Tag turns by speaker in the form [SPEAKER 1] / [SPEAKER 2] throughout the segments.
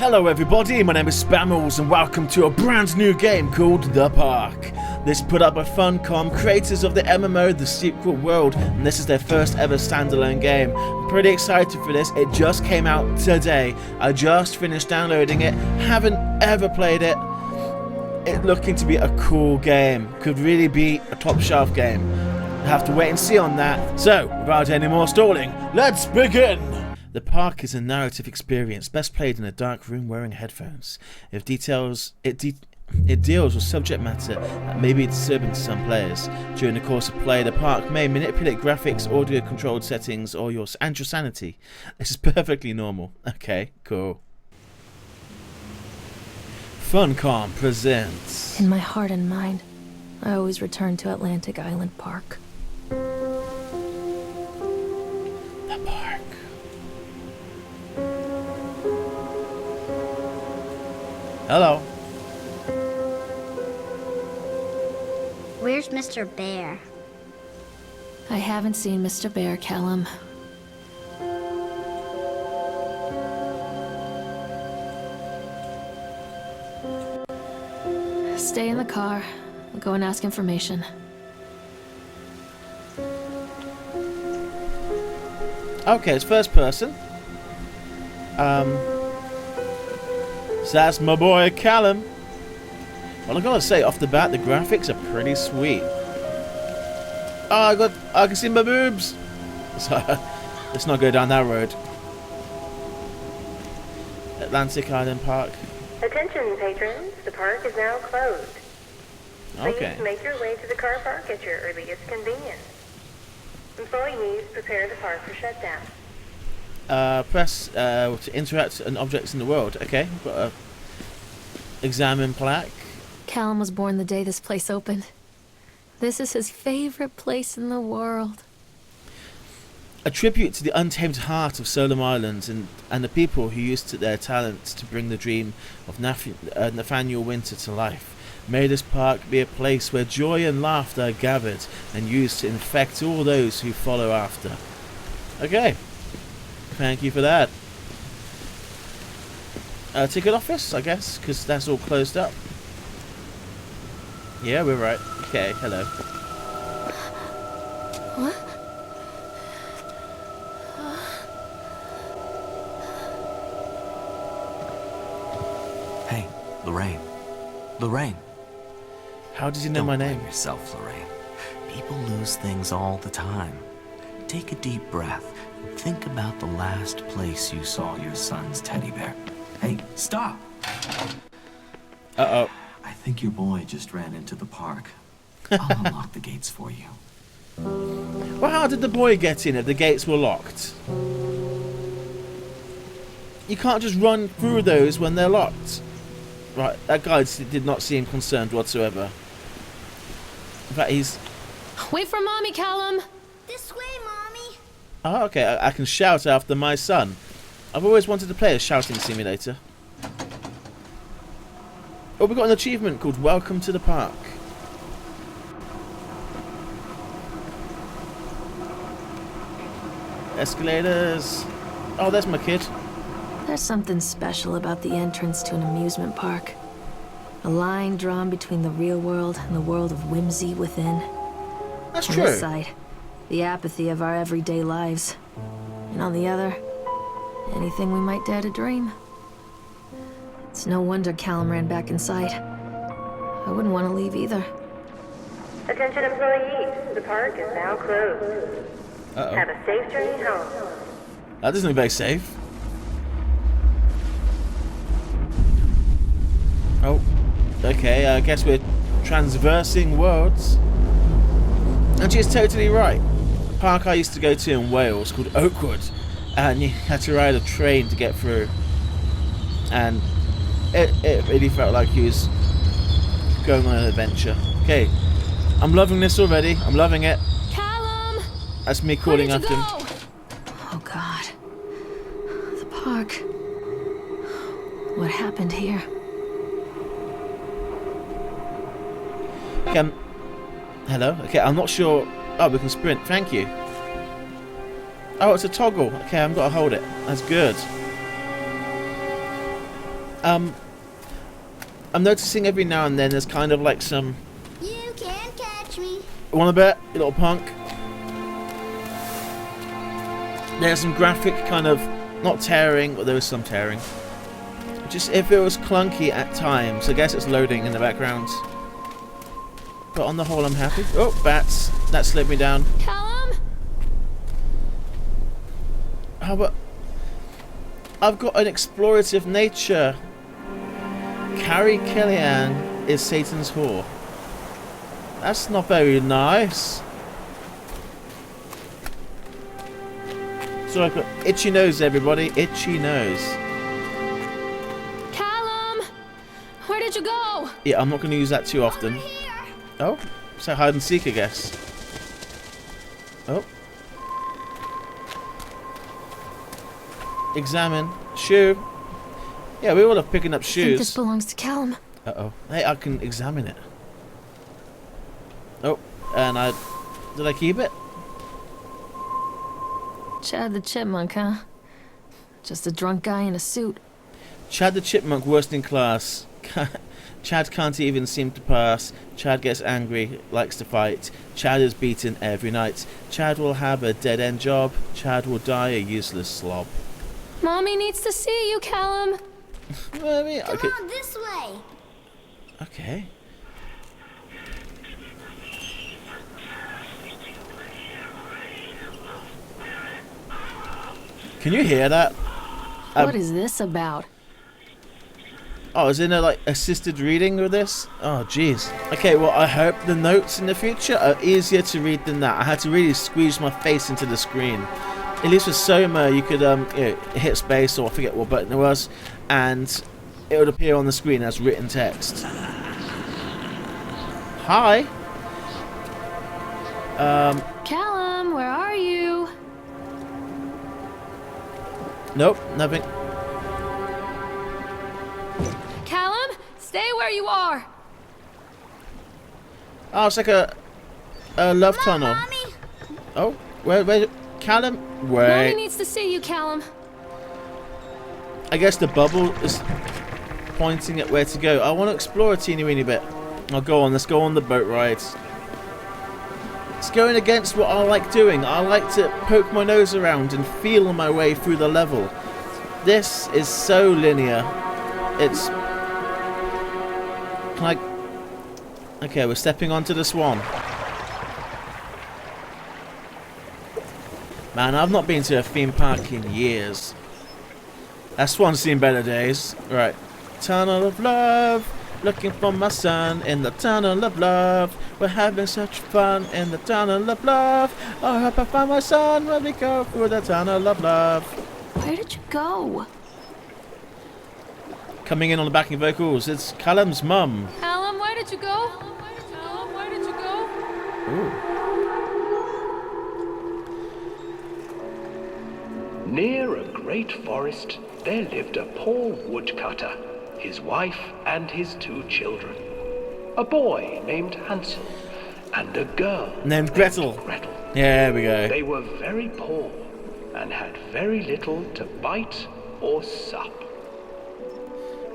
[SPEAKER 1] Hello everybody, my name is Spammals and welcome to a brand new game called The Park. This put up by FunCom, creators of the MMO The Secret World, and this is their first ever standalone game. I'm pretty excited for this, it just came out today. I just finished downloading it, haven't ever played it. It's looking to be a cool game, could really be a top shelf game. We'll have to wait and see on that. So, without any more stalling, let's begin! The Park is a narrative experience best played in a dark room wearing headphones. It deals with subject matter that may be disturbing to some players. During the course of play, the Park may manipulate graphics, audio-controlled settings, or your sanity. This is perfectly normal. Okay, cool. FunCom presents...
[SPEAKER 2] In my heart and mind, I always return to Atlantic Island Park.
[SPEAKER 1] The Park. Hello.
[SPEAKER 3] Where's Mr. Bear?
[SPEAKER 2] I haven't seen Mr. Bear, Callum. Stay in the car. I'll go and ask information.
[SPEAKER 1] Okay, it's first person. So that's my boy Callum. Well, I gotta say, off the bat, the graphics are pretty sweet. Oh, I can see my boobs. So, let's not go down that road. Atlantic Island Park.
[SPEAKER 4] Attention, patrons. The park is now closed.
[SPEAKER 1] Okay.
[SPEAKER 4] Please make your way to the car park at your earliest convenience. Employees, prepare the park for shutdown.
[SPEAKER 1] Press to interact with objects in the world. Okay, we've got a examine plaque.
[SPEAKER 2] Callum was born the day this place opened. This is his favorite place in the world.
[SPEAKER 1] A tribute to the untamed heart of Solomon Islands and the people who used their talents to bring the dream of Nathaniel Winter to life. May this park be a place where joy and laughter are gathered and used to infect all those who follow after. Okay. Thank you for that. Ticket office, I guess, because that's all closed up. Yeah, we're right. Okay, hello.
[SPEAKER 2] What?
[SPEAKER 5] Hey, Lorraine. Lorraine.
[SPEAKER 1] How did you know
[SPEAKER 5] Don't
[SPEAKER 1] my
[SPEAKER 5] blame
[SPEAKER 1] name?
[SPEAKER 5] yourself, Lorraine. People lose things all the time. Take a deep breath and think about the last place you saw your son's teddy bear. Hey, stop!
[SPEAKER 1] Uh-oh.
[SPEAKER 5] I think your boy just ran into the park. I'll unlock the gates for you.
[SPEAKER 1] Well, how did the boy get in if the gates were locked? You can't just run through those when they're locked. Right, that guy did not seem concerned whatsoever. In fact, he's...
[SPEAKER 2] Wait for Mommy, Callum!
[SPEAKER 3] This way, Mommy.
[SPEAKER 1] Oh, okay, I can shout after my son. I've always wanted to play a shouting simulator. Oh, we've got an achievement called Welcome to the Park. Escalators. Oh, there's my kid.
[SPEAKER 2] There's something special about the entrance to an amusement park. A line drawn between the real world and the world of whimsy within.
[SPEAKER 1] That's
[SPEAKER 2] On
[SPEAKER 1] true.
[SPEAKER 2] this side, the apathy of our everyday lives. And on the other, anything we might dare to dream. It's no wonder Callum ran back inside. I wouldn't want to leave either.
[SPEAKER 4] Attention, employees. The park is now closed.
[SPEAKER 1] Uh-oh.
[SPEAKER 4] Have a safe journey home.
[SPEAKER 1] That doesn't look very safe. Oh, okay, I guess we're transversing worlds. And she's totally right. The park I used to go to in Wales called Oakwood, and you had to ride a train to get through. And it really felt like he was going on an adventure. Okay, I'm loving this already. I'm loving it.
[SPEAKER 2] Callum!
[SPEAKER 1] That's me calling
[SPEAKER 2] Where did
[SPEAKER 1] after
[SPEAKER 2] you
[SPEAKER 1] him.
[SPEAKER 2] go? Oh God. The park. What happened here?
[SPEAKER 1] Okay, hello? Okay, I'm not sure. Oh, we can sprint. Thank you. Oh, it's a toggle. Okay, I've got to hold it. That's good. I'm noticing every now and then there's kind of like some...
[SPEAKER 3] You can't catch me.
[SPEAKER 1] Wanna bet, you little punk? There's some graphic kind of... Not tearing, but there was some tearing. Just if it was clunky at times. I guess it's loading in the background. But on the whole, I'm happy. Oh, bats. That slid me down.
[SPEAKER 2] Callum?
[SPEAKER 1] How about... I've got an explorative nature. Carrie Kellyanne is Satan's whore. That's not very nice. So I've got itchy nose, everybody. Itchy nose.
[SPEAKER 2] Callum! Where did you go?
[SPEAKER 1] Yeah, I'm not going to use that too often.
[SPEAKER 3] Over here.
[SPEAKER 1] Oh, so hide and seek, I guess. Oh. Examine. Shoe. Yeah, we all have picking up
[SPEAKER 2] I think this
[SPEAKER 1] shoes.
[SPEAKER 2] belongs to Callum.
[SPEAKER 1] Uh-oh. Hey, I can examine it. Oh, and I... Did I keep it?
[SPEAKER 2] Chad the Chipmunk, huh? Just a drunk guy in a suit.
[SPEAKER 1] Chad the Chipmunk, worst in class. Chad can't even seem to pass. Chad gets angry, likes to fight. Chad is beaten every night. Chad will have a dead-end job. Chad will die a useless slob.
[SPEAKER 2] Mommy needs to see you, Callum.
[SPEAKER 1] Okay.
[SPEAKER 3] Come on, this way.
[SPEAKER 1] Okay. Can you hear that?
[SPEAKER 2] What is this about?
[SPEAKER 1] Oh, is there like assisted reading with this? Oh, jeez. Okay, well, I hope the notes in the future are easier to read than that. I had to really squeeze my face into the screen. At least with Soma, you could hit space, or I forget what button it was, and it would appear on the screen as written text. Hi.
[SPEAKER 2] Callum, where are you?
[SPEAKER 1] Nope, nothing.
[SPEAKER 2] Callum, stay where you are.
[SPEAKER 1] Oh, it's like a love tunnel.
[SPEAKER 3] Mommy.
[SPEAKER 1] Oh, where, Callum?
[SPEAKER 2] Mommy
[SPEAKER 1] Wait.
[SPEAKER 2] needs to see you, Callum.
[SPEAKER 1] I guess the bubble is pointing at where to go. I want to explore a teeny weeny bit. I'll go on. Let's go on the boat rides. It's going against what I like doing. I like to poke my nose around and feel my way through the level. This is so linear. It's... Can I... Okay, we're stepping onto the swan. Man, I've not been to a theme park in years. That swan's seen better days. Right. Tunnel of love. Looking for my son in the tunnel of love. We're having such fun in the tunnel of love. I hope I find my son when we go through the tunnel of love.
[SPEAKER 2] Where did you go?
[SPEAKER 1] Coming in on the backing vocals, it's Callum's mum.
[SPEAKER 2] Callum, where did you go? Callum, where did you go?
[SPEAKER 1] Ooh.
[SPEAKER 6] Near a great forest, there lived a poor woodcutter, his wife and his 2 children. A boy named Hansel and a girl
[SPEAKER 1] Named Gretel.
[SPEAKER 6] Gretel.
[SPEAKER 1] Yeah, there we go.
[SPEAKER 6] They were very poor and had very little to bite or sup.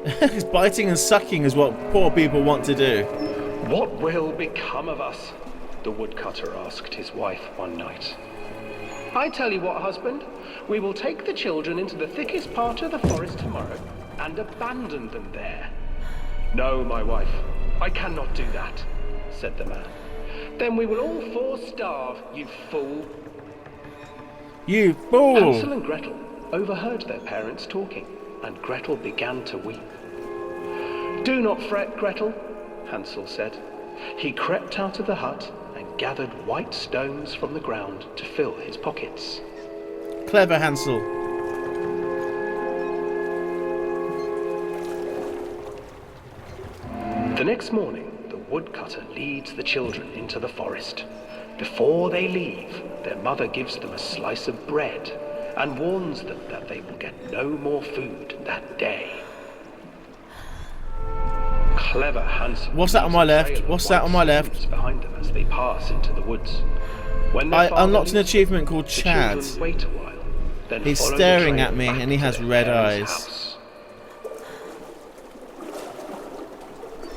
[SPEAKER 1] Because biting and sucking is what poor people want to do.
[SPEAKER 6] What will become of us? The woodcutter asked his wife one night. I tell you what, husband, we will take the children into the thickest part of the forest tomorrow and abandon them there. No, my wife, I cannot do that, said the man. Then we will all 4 starve, you fool.
[SPEAKER 1] You fool!
[SPEAKER 6] Hansel and Gretel overheard their parents talking, and Gretel began to weep. Do not fret, Gretel, Hansel said. He crept out of the hut and gathered white stones from the ground to fill his pockets.
[SPEAKER 1] Clever Hansel.
[SPEAKER 6] The next morning, the woodcutter leads the children into the forest. Before they leave, their mother gives them a slice of bread and warns them that they will get no more food that day. Clever Hansel.
[SPEAKER 1] What's that on my left? What's that on my left?
[SPEAKER 6] Behind them as they pass into the woods. When
[SPEAKER 1] I
[SPEAKER 6] their father
[SPEAKER 1] unlocked an
[SPEAKER 6] leaves,
[SPEAKER 1] achievement called
[SPEAKER 6] the
[SPEAKER 1] Chad.
[SPEAKER 6] children wait a while, then
[SPEAKER 1] He's
[SPEAKER 6] follow the
[SPEAKER 1] staring
[SPEAKER 6] trail
[SPEAKER 1] at me
[SPEAKER 6] back
[SPEAKER 1] and he
[SPEAKER 6] to
[SPEAKER 1] has
[SPEAKER 6] their
[SPEAKER 1] red
[SPEAKER 6] parents'
[SPEAKER 1] eyes.
[SPEAKER 6] house.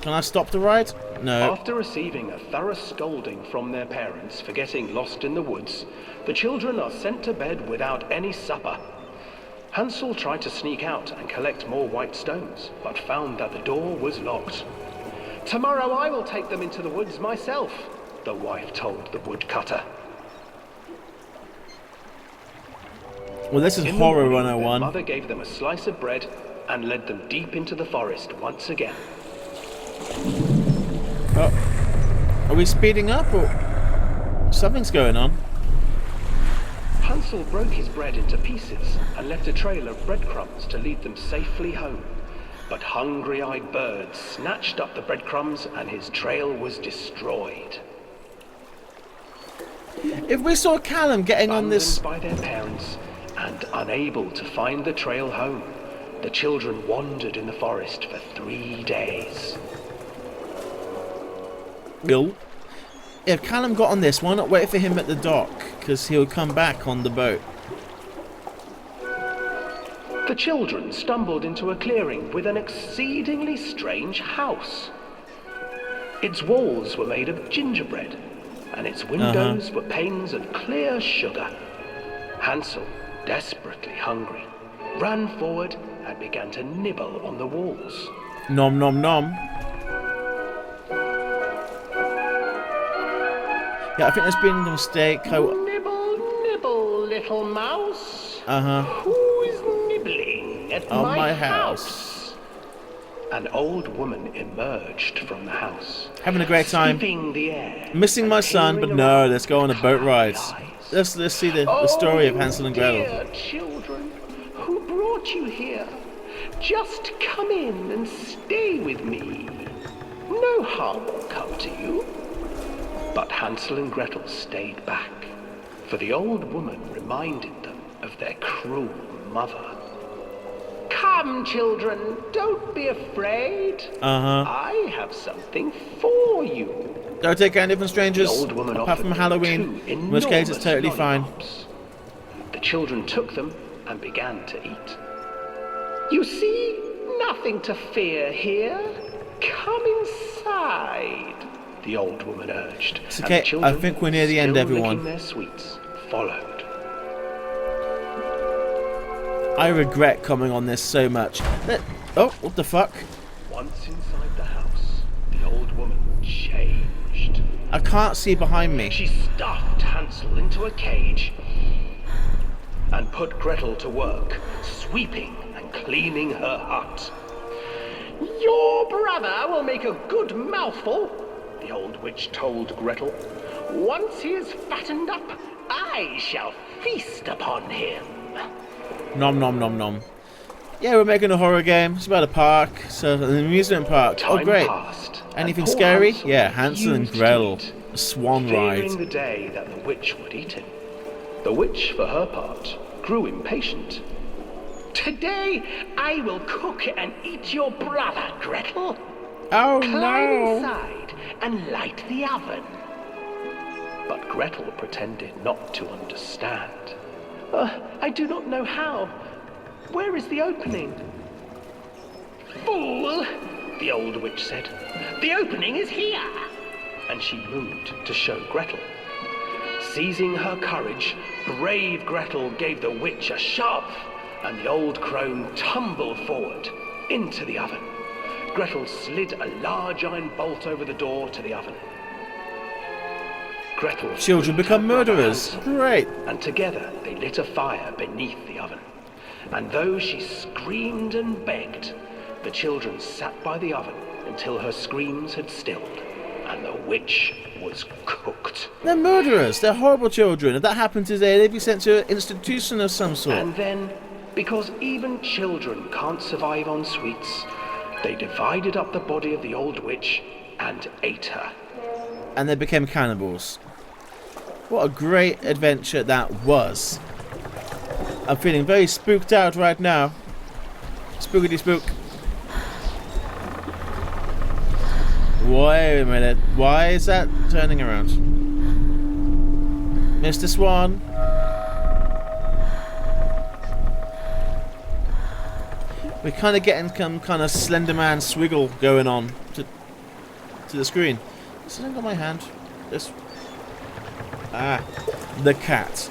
[SPEAKER 1] Can I stop the ride? No.
[SPEAKER 6] After receiving a thorough scolding from their parents for getting lost in the woods, the children are sent to bed without any supper. Hansel tried to sneak out and collect more white stones, but found that the door was locked. "Tomorrow I will take them into the woods myself," the wife told the woodcutter.
[SPEAKER 1] Well, this is
[SPEAKER 6] In the
[SPEAKER 1] Horror
[SPEAKER 6] morning, their
[SPEAKER 1] 101.
[SPEAKER 6] mother gave them a slice of bread and led them deep into the forest once again.
[SPEAKER 1] Oh. Are we speeding up or something's going on?
[SPEAKER 6] Hansel broke his bread into pieces and left a trail of breadcrumbs to lead them safely home. But hungry-eyed birds snatched up the breadcrumbs and his trail was destroyed.
[SPEAKER 1] If we saw Callum getting on this...
[SPEAKER 6] Abandoned by their parents and unable to find the trail home, the children wandered in the forest for 3 days.
[SPEAKER 1] Will? If Callum got on this, why not wait for him at the dock? Because he'll come back on the boat.
[SPEAKER 6] The children stumbled into a clearing with an exceedingly strange house. Its walls were made of gingerbread, and its windows were panes of clear sugar. Hansel, desperately hungry, ran forward and began to nibble on the walls.
[SPEAKER 1] Nom nom nom. Yeah, I think there's been a mistake.
[SPEAKER 6] Nibble, nibble, little mouse. Who's nibbling at
[SPEAKER 1] On
[SPEAKER 6] my
[SPEAKER 1] my
[SPEAKER 6] house? An old woman emerged from the house.
[SPEAKER 1] Having a great time.
[SPEAKER 6] Sniffing the air
[SPEAKER 1] Missing
[SPEAKER 6] and
[SPEAKER 1] my son, but
[SPEAKER 6] peering
[SPEAKER 1] no,
[SPEAKER 6] around
[SPEAKER 1] let's go on a
[SPEAKER 6] with
[SPEAKER 1] boat ride.
[SPEAKER 6] cloudy eyes.
[SPEAKER 1] Let's see the story of Hansel and Gretel.
[SPEAKER 6] Dear children, who brought you here? Just come in and stay with me. No harm will come to you. But Hansel and Gretel stayed back, for the old woman reminded them of their cruel mother. Come, children, don't be afraid. I have something for you.
[SPEAKER 1] Don't take any from strangers,
[SPEAKER 6] The old woman
[SPEAKER 1] apart
[SPEAKER 6] offered
[SPEAKER 1] from
[SPEAKER 6] them
[SPEAKER 1] Halloween,
[SPEAKER 6] 2
[SPEAKER 1] in which case it's
[SPEAKER 6] enormous
[SPEAKER 1] totally fine.
[SPEAKER 6] lollipops. The children took them and began to eat. You see, nothing to fear here. Come inside, the old woman urged.
[SPEAKER 1] It's
[SPEAKER 6] and
[SPEAKER 1] okay,
[SPEAKER 6] the children,
[SPEAKER 1] I think we're near the end,
[SPEAKER 6] still
[SPEAKER 1] everyone.
[SPEAKER 6] licking their sweets, followed.
[SPEAKER 1] I regret coming on this so much. Oh, what the fuck?
[SPEAKER 6] Once inside the house, the old woman changed.
[SPEAKER 1] I can't see behind me.
[SPEAKER 6] She stuffed Hansel into a cage and put Gretel to work, sweeping and cleaning her hut. Your brother will make a good mouthful, the old witch told Gretel. Once he is fattened up, I shall feast upon him.
[SPEAKER 1] Nom nom nom nom. Yeah, we're making a horror game. It's about a park. So, an amusement park. Oh,
[SPEAKER 6] Time
[SPEAKER 1] great.
[SPEAKER 6] passed,
[SPEAKER 1] Anything
[SPEAKER 6] and poor
[SPEAKER 1] scary?
[SPEAKER 6] Hansel
[SPEAKER 1] Yeah, Hansel and
[SPEAKER 6] refused to
[SPEAKER 1] Gretel.
[SPEAKER 6] eat,
[SPEAKER 1] A swan
[SPEAKER 6] fearing
[SPEAKER 1] ride.
[SPEAKER 6] the day that the witch would eat him. The witch, for her part, grew impatient. Today, I will cook and eat your brother, Gretel.
[SPEAKER 1] Oh
[SPEAKER 6] Climb
[SPEAKER 1] no!
[SPEAKER 6] inside and light the oven. But Gretel pretended not to understand. I do not know how. Where is the opening? Fool, the old witch said. The opening is here. And she moved to show Gretel. Seizing her courage, brave Gretel gave the witch a shove, and the old crone tumbled forward into the oven. Gretel slid a large iron bolt over the door to the oven. Gretel
[SPEAKER 1] Children
[SPEAKER 6] flew
[SPEAKER 1] become
[SPEAKER 6] to Brother
[SPEAKER 1] murderers.
[SPEAKER 6] Hansel,
[SPEAKER 1] Great.
[SPEAKER 6] and together they lit a fire beneath the oven. And though she screamed and begged, the children sat by the oven until her screams had stilled, and the witch was cooked.
[SPEAKER 1] They're murderers. They're horrible children. If that happened today, they'd be sent to an institution of some sort.
[SPEAKER 6] And then, because even children can't survive on sweets, they divided up the body of the old witch and ate her.
[SPEAKER 1] And they became cannibals. What a great adventure that was. I'm feeling very spooked out right now. Spookity spook. Wait a minute. Why is that turning around? Mr. Swan. We're kind of getting some kind of Slender Man swiggle going on. to the screen. This isn't got my hand. This. Ah, the cat.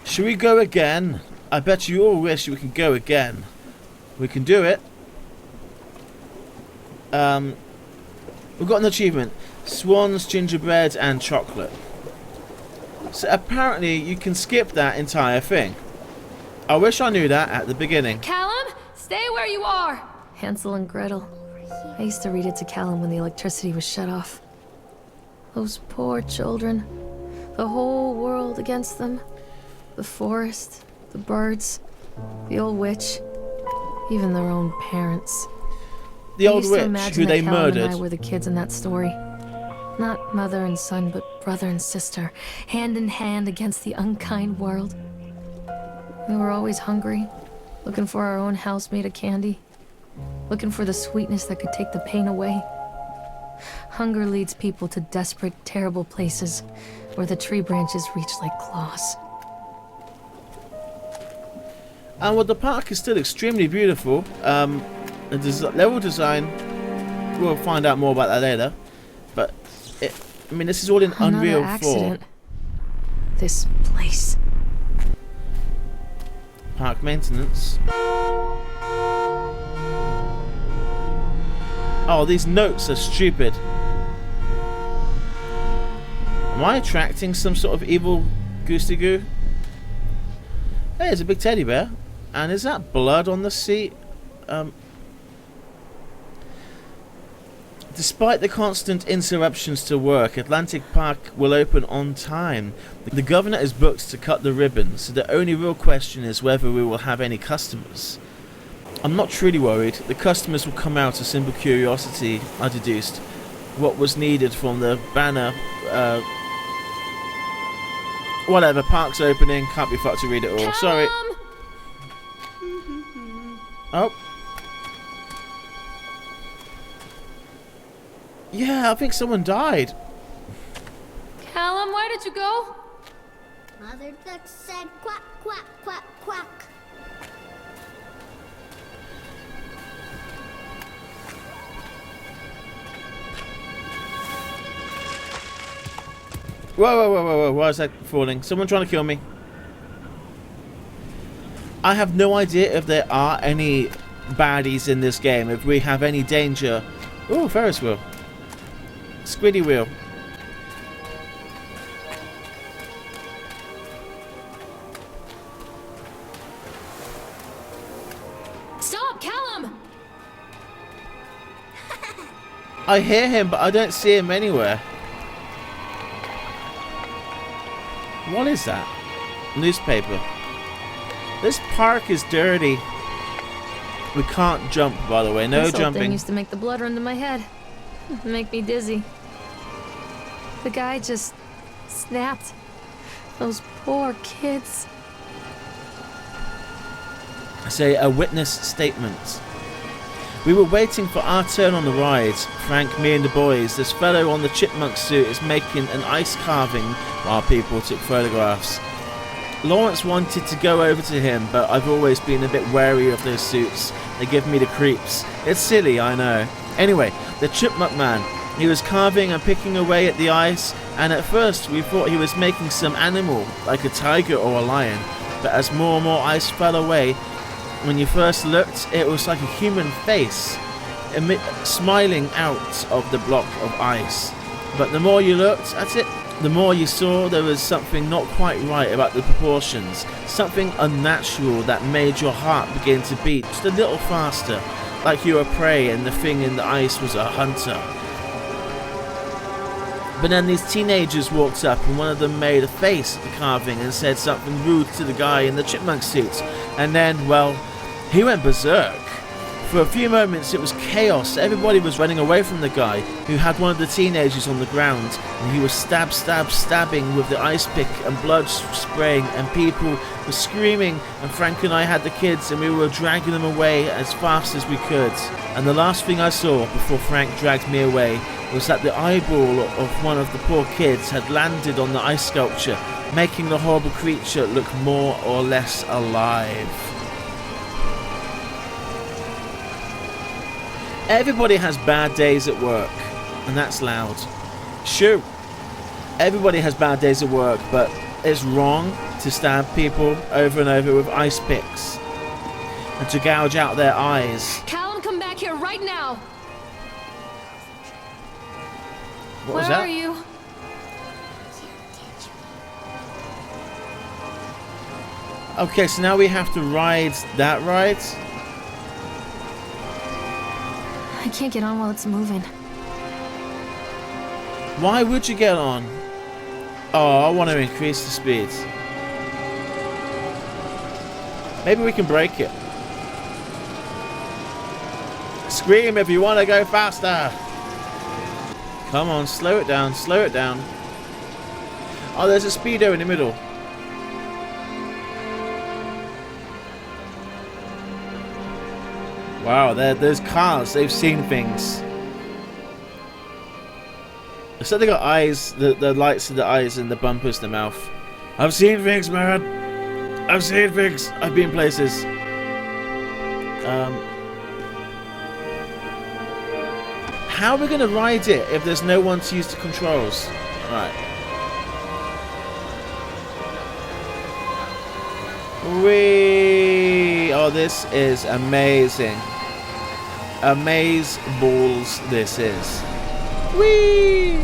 [SPEAKER 1] Should we go again? I bet you all wish we can go again. We can do it. We've got an achievement. Swans, gingerbread, and chocolate. So apparently you can skip that entire thing. I wish I knew that at the beginning.
[SPEAKER 2] Callum, stay where you are! Hansel and Gretel. I used to read it to Callum when the electricity was shut off. Those poor children. The whole world against them. The forest, the birds, the old witch, even their own parents.
[SPEAKER 1] The old witch who they murdered.
[SPEAKER 2] And I were the kids in that story. Not mother and son, but brother and sister, hand in hand against the unkind world. We were always hungry, looking for our own house made of candy, looking for the sweetness that could take the pain away. Hunger leads people to desperate, terrible places where the tree branches reach like claws.
[SPEAKER 1] And while the park is still extremely beautiful, the level design, we'll find out more about that later. But I mean, this is all in Unreal 4.
[SPEAKER 2] This place.
[SPEAKER 1] Park maintenance. Oh, these notes are stupid. Am I attracting some sort of evil goosey goo? Hey, there's a big teddy bear. And is that blood on the seat? Despite the constant interruptions to work, Atlantic Park will open on time. The governor is booked to cut the ribbon, so the only real question is whether we will have any customers. I'm not truly worried. The customers will come out of simple curiosity, I deduced. What was needed from the banner, whatever, park's opening, can't be fucked to read it all. Sorry. Oh. Yeah, I think someone died.
[SPEAKER 2] Callum, where did you go?
[SPEAKER 3] Mother Duck said quack, quack, quack, quack.
[SPEAKER 1] Whoa, why is that falling? Someone trying to kill me. I have no idea if there are any baddies in this game, if we have any danger. Ooh, Ferris wheel. Squiddy wheel.
[SPEAKER 2] Stop, Callum!
[SPEAKER 1] I hear him, but I don't see him anywhere. What is that? Newspaper. This park is dirty. We can't jump, by the way. No
[SPEAKER 2] this old
[SPEAKER 1] jumping.
[SPEAKER 2] Thing used to make the blood run to my head. Make me dizzy. The guy just snapped. Those poor kids.
[SPEAKER 1] Say a witness statement. We were waiting for our turn on the ride. Frank, me and the boys. This fellow on the chipmunk suit is making an ice carving while people took photographs. Lawrence wanted to go over to him, but I've always been a bit wary of those suits. They give me the creeps. It's silly, I know. Anyway, the chipmunk man. He was carving and picking away at the ice, and at first we thought he was making some animal, like a tiger or a lion. But as more and more ice fell away, when you first looked, it was like a human face, smiling out of the block of ice. But the more you looked at it, the more you saw there was something not quite right about the proportions. Something unnatural that made your heart begin to beat just a little faster, like you were prey and the thing in the ice was a hunter. But then these teenagers walked up and one of them made a face at the carving and said something rude to the guy in the chipmunk suit. And then, well, he went berserk. For a few moments it was chaos. Everybody was running away from the guy who had one of the teenagers on the ground, and he was stabbing with the ice pick and blood spraying, and people were screaming, and Frank and I had the kids and we were dragging them away as fast as we could. And the last thing I saw before Frank dragged me away was that the eyeball of one of the poor kids had landed on the ice sculpture, making the horrible creature look more or less alive. Everybody has bad days at work, and that's loud. Sure, everybody has bad days at work, but it's wrong to stab people over and over with ice picks and to gouge out their eyes.
[SPEAKER 2] Callum, come back here right now!
[SPEAKER 1] What was
[SPEAKER 2] Where
[SPEAKER 1] that?
[SPEAKER 2] are you?
[SPEAKER 1] Okay, so now we have to ride that ride.
[SPEAKER 2] I can't get on while it's moving.
[SPEAKER 1] Why would you get on? Oh, I want to increase the speed. Maybe we can break it. Scream if you want to go faster. Come on, slow it down, slow it down. Oh, there's a speedo in the middle. Wow, there's cars, they've seen things. So they got eyes, the lights of the eyes and the bumpers, the mouth. I've seen things, man. I've seen things. I've been places. How are we going to ride it if there's no one to use the controls? Right. Whee! Oh, this is amazing. Amaze balls, this is. Whee!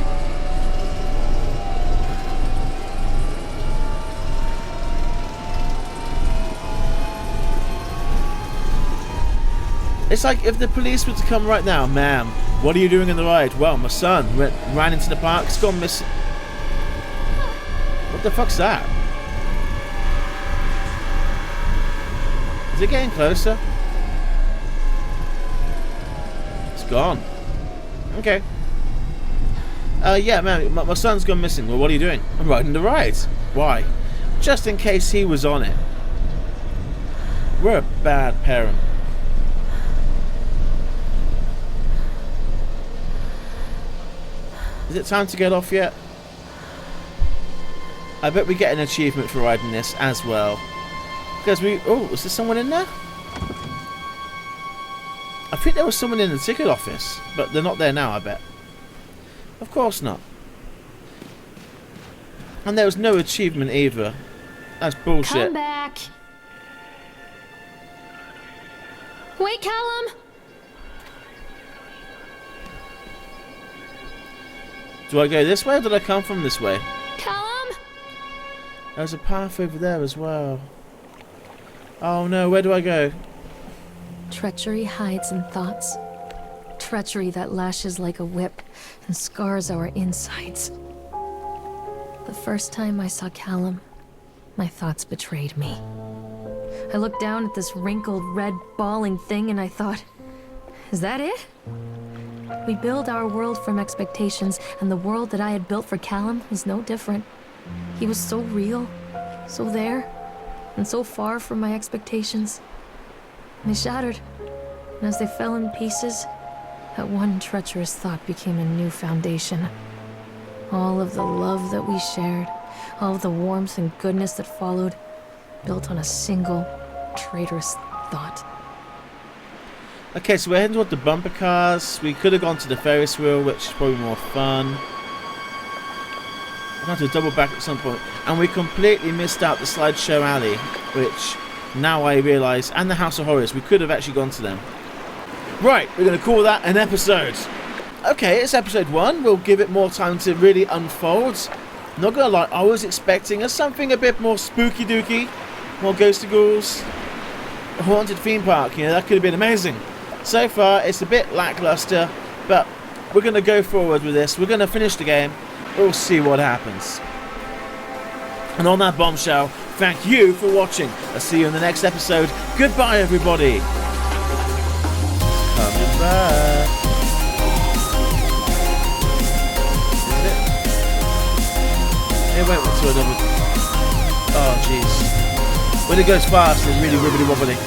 [SPEAKER 1] It's like if the police were to come right now, ma'am, what are you doing in the ride? Well, my son ran into the park, it's gone missing. What the fuck's that? Is it getting closer? It's gone. Okay. Yeah, man, my son's gone missing. Well, what are you doing? I'm riding the ride. Why? Just in case he was on it. We're a bad parent. Is it time to get off yet? I bet we get an achievement for riding this as well. Because we... Oh, is there someone in there? I think there was someone in the ticket office, but they're not there now, I bet. Of course not. And there was no achievement either. That's bullshit.
[SPEAKER 2] Come back! Wait, Callum!
[SPEAKER 1] Do I go this way or did I come from this way?
[SPEAKER 2] Callum!
[SPEAKER 1] There's a path over there as well. Oh no, where do I go?
[SPEAKER 2] Treachery hides in thoughts. Treachery that lashes like a whip and scars our insides. The first time I saw Callum, my thoughts betrayed me. I looked down at this wrinkled, red, bawling thing and I thought, is that it? We build our world from expectations, and the world that I had built for Callum was no different. He was so real, so there, and so far from my expectations. They shattered, and as they fell in pieces, that one treacherous thought became a new foundation. All of the love that we shared, all of the warmth and goodness that followed, built on a single, traitorous thought.
[SPEAKER 1] Okay, so we're heading toward the bumper cars. We could have gone to the Ferris wheel, which is probably more fun. I'm going to have to double back at some point. And we completely missed out the slideshow alley, which now I realise, and the House of Horrors. We could have actually gone to them. Right, we're going to call that an episode. Okay, it's episode 1. We'll give it more time to really unfold. Not going to lie, I was expecting something a bit more spooky dooky. More ghost ghouls. A haunted theme park, you know, that could have been amazing. So far, it's a bit lackluster, but we're going to go forward with this. We're going to finish the game. We'll see what happens. And on that bombshell, thank you for watching. I'll see you in the next episode. Goodbye, everybody. Coming back. Is it? It went to another... Oh, jeez. When it goes fast, it's really wibbly wobbly.